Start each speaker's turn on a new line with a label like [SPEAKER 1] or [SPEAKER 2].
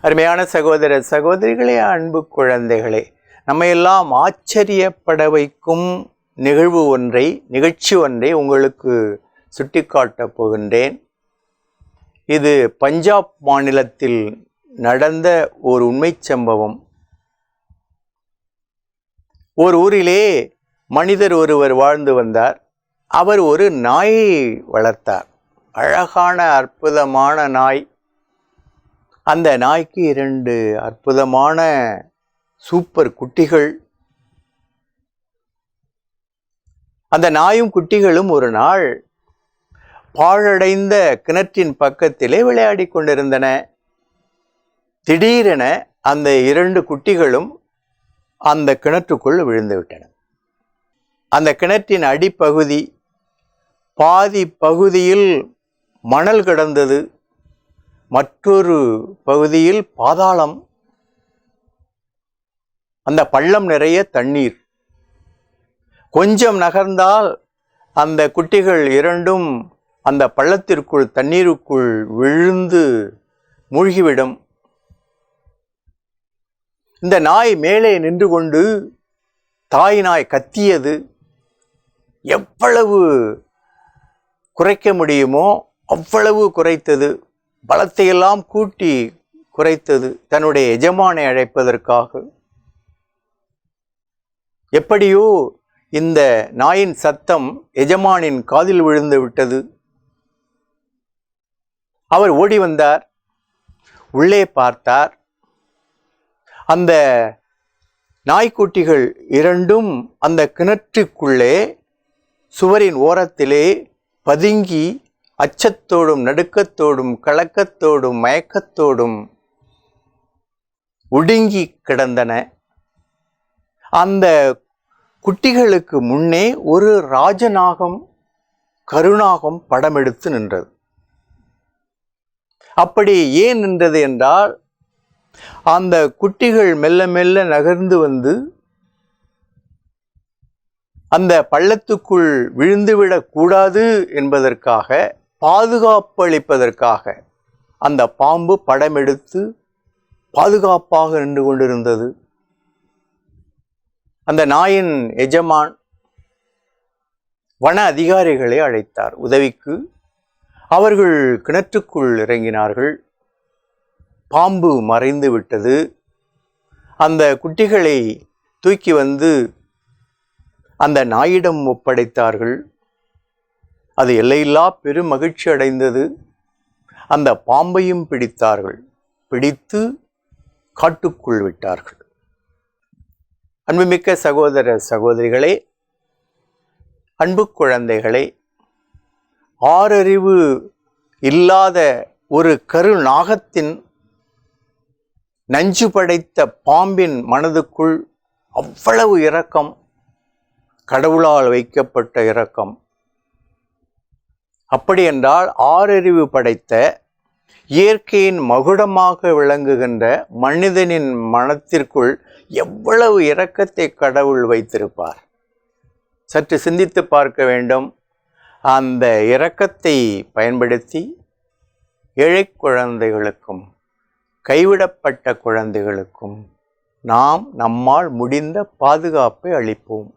[SPEAKER 1] அருமையான சகோதர சகோதரிகளே, அன்பு குழந்தைகளே, நம்மையெல்லாம் ஆச்சரியப்பட வைக்கும் நிகழ்ச்சி ஒன்றை உங்களுக்கு சுட்டிக்காட்டப் போகின்றேன். இது பஞ்சாப் மாநிலத்தில் நடந்த ஒரு உண்மை சம்பவம். ஒரு ஊரிலே மனிதர் ஒருவர் வாழ்ந்து வந்தார். அவர் ஒரு நாயை வளர்த்தார். அழகான அற்புதமான நாய். அந்த நாய்க்கு 2 அற்புதமான சூப்பர் குட்டிகள். அந்த நாயும் குட்டிகளும் ஒரு நாள் பாழடைந்த கிணற்றின் பக்கத்திலே விளையாடி கொண்டிருந்தன. திடீரென அந்த 2 குட்டிகளும் அந்த கிணற்றுக்குள் விழுந்து விட்டன. அந்த கிணற்றின் அடிப்பகுதி பாதி பகுதியில் மணல் கிடந்தது, மற்றொரு பகுதியில் பாதாளம். அந்த பள்ளம் நிறைய தண்ணீர். கொஞ்சம் நகர்ந்தால் அந்த குட்டிகள் 2ம் அந்த பள்ளத்திற்குள் தண்ணீருக்குள் விழுந்து மூழ்கிவிடும். இந்த நாய் மேலே நின்று கொண்டு தாய் நாய் கத்தியது. எவ்வளவு குறைக்க முடியுமோ அவ்வளவு குறைத்தது. பலத்தையெல்லாம் கூட்டி குறைத்தது, தன்னுடைய எஜமானை அழைப்பதற்காக. எப்படியோ இந்த நாயின் சத்தம் எஜமானின் காதில் விழுந்து விட்டது. அவர் ஓடி வந்தார். உள்ளே பார்த்தார். அந்த நாய்க்குட்டிகள் 2ம் அந்த கிணற்றுக்குள்ளே சுவரின் ஓரத்திலே பதுங்கி அச்சத்தோடும் நடுக்கத்தோடும் கலக்கத்தோடும் மயக்கத்தோடும் ஒடுங்கி கிடந்தன. அந்த குட்டிகளுக்கு முன்னே ஒரு ராஜநாகம், கருநாகம் படம் எடுத்து நின்றது. அப்படி ஏன் நின்றது என்றால், அந்த குட்டிகள் மெல்ல மெல்ல நகர்ந்து வந்து அந்த பள்ளத்துக்குள் விழுந்துவிடக் கூடாது என்பதற்காக, பாதுகாப்பு அளிப்பதற்காக அந்த பாம்பு படம் எடுத்து பாதுகாப்பாக நின்று கொண்டிருந்தது. அந்த நாயின் எஜமான் வன அதிகாரிகளை அழைத்தார் உதவிக்கு. அவர்கள் கிணற்றுக்குள் இறங்கினார்கள். பாம்பு மறைந்து விட்டது. அந்த குட்டிகளை தூக்கி வந்து அந்த நாயிடம் ஒப்படைத்தார்கள். அது எல்லையில்லா பெரும் மகிழ்ச்சி அடைந்தது. அந்த பாம்பையும் பிடித்தார்கள். பிடித்து காட்டுக்குள் விட்டார்கள். அன்புமிக்க சகோதர சகோதரிகளே, அன்பு குழந்தைகளே, ஆறறிவு இல்லாத ஒரு கருநாகத்தின் நஞ்சு படைத்த பாம்பின் மனதுக்குள் அவ்வளவு இரக்கம், கடவுளால் வைக்கப்பட்ட இரக்கம். அப்படி என்றால் ஆறறிவு படைத்த இயற்கையின் மகுடமாக விளங்குகின்ற மனிதனின் மனத்திற்குள் எவ்வளவு இரக்கத்தை கடவுள் வைத்திருப்பார். சற்று சிந்தித்து பார்க்க வேண்டும். அந்த இரக்கத்தை பயன்படுத்தி ஏழை குழந்தைகளுக்கும் கைவிடப்பட்ட குழந்தைகளுக்கும் நாம் நம்மால் முடிந்த பாதுகாப்பை அளிப்போம்.